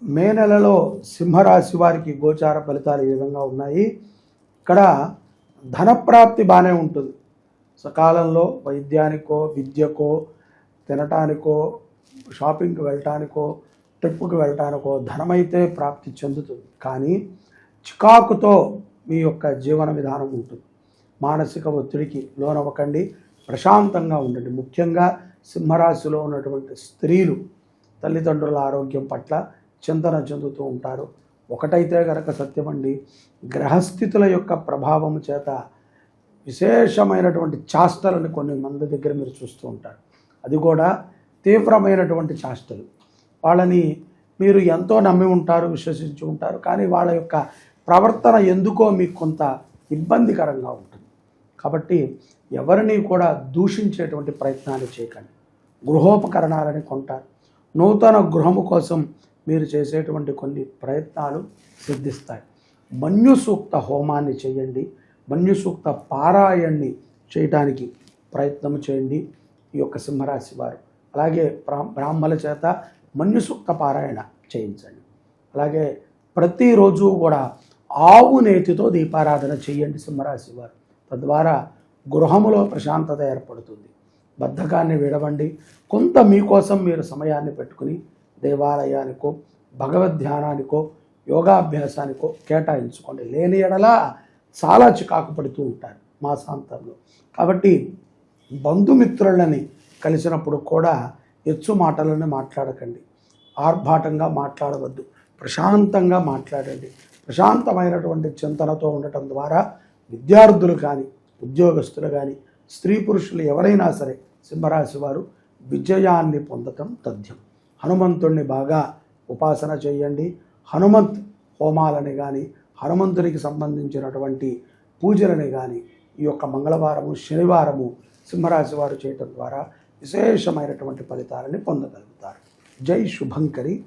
మే నెలలో సింహరాశి వారికి గోచార ఫలితాలు ఈ విధంగా ఉన్నాయి. ఇక్కడ ధనప్రాప్తి బాగానే ఉంటుంది. సకాలంలో వైద్యానికో, విద్యకో, తినటానికో, షాపింగ్కి వెళ్ళటానికో, ట్రిప్పుకి వెళ్ళటానికో ధనమైతే ప్రాప్తి చెందుతుంది. కానీ చికాకుతో మీ యొక్క జీవన విధానం ఉంటుంది. మానసిక ఒత్తిడికి లోనవ్వకండి, ప్రశాంతంగా ఉండండి. ముఖ్యంగా సింహరాశిలో ఉన్నటువంటి స్త్రీలు తల్లిదండ్రుల ఆరోగ్యం పట్ల చింతన చెందుతూ ఉంటారు. ఒకటైతే గనక సత్యమండి, గ్రహస్థితుల యొక్క ప్రభావం చేత విశేషమైనటువంటి చాష్టలను కొన్ని మంది దగ్గర మీరు చూస్తూ ఉంటారు. అది కూడా తీవ్రమైనటువంటి చాష్టలు. వాళ్ళని మీరు ఎంతో నమ్మి ఉంటారు, విశ్వసించి ఉంటారు. కానీ వాళ్ళ యొక్క ప్రవర్తన ఎందుకో మీకు కొంత ఇబ్బందికరంగా ఉంటుంది. కాబట్టి ఎవరిని కూడా దూషించేటువంటి ప్రయత్నాలు చేయకండి. గృహోపకరణాలని కొంటారు. నూతన గృహము కోసం మీరు చేసేటువంటి కొన్ని ప్రయత్నాలు సిద్ధిస్తాయి. మన్యు సూక్త హోమాన్ని చేయండి. మన్యు సూక్త పారాయణని చేయటానికి ప్రయత్నం చేయండి ఈ యొక్క సింహరాశి వారు. అలాగే బ్రాహ్మల చేత మన్యు సూక్త పారాయణ చేయించండి. అలాగే ప్రతిరోజు కూడా ఆవు నేతితో దీపారాధన చేయండి సింహరాశి వారు. తద్వారా గృహములో ప్రశాంతత ఏర్పడుతుంది. బద్ధకాన్ని విడవండి. కొంత మీకోసం మీరు సమయాన్ని పెట్టుకుని దేవాలయానికో, భగవద్ ధ్యానానికో, యోగాభ్యాసానికో కేటాయించుకోండి. లేని ఎడల చాలా చికాకు పడుతూ ఉంటారు మాసాంతంలో. కాబట్టి బంధుమిత్రులని కలిసినప్పుడు కూడా ఎచ్చు మాటలను మాట్లాడకండి. ఆర్భాటంగా మాట్లాడవద్దు. ప్రశాంతంగా మాట్లాడండి. ప్రశాంతమైనటువంటి చింతనతో ఉండటం ద్వారా విద్యార్థులు కానీ, ఉద్యోగస్తులు కానీ, స్త్రీ పురుషులు ఎవరైనా సరే సింహరాశి వారు విజయాన్ని పొందటం తథ్యం. హనుమంతుడిని బాగా ఉపాసన చేయండి. హనుమంత్ హోమాలని కానీ, హనుమంతునికి సంబంధించినటువంటి పూజలని కానీ ఈ యొక్క మంగళవారము, శనివారము సింహరాశి వారు చేయటం ద్వారా విశేషమైనటువంటి ఫలితాలని పొందగలుగుతారు. జై శుభంకరి.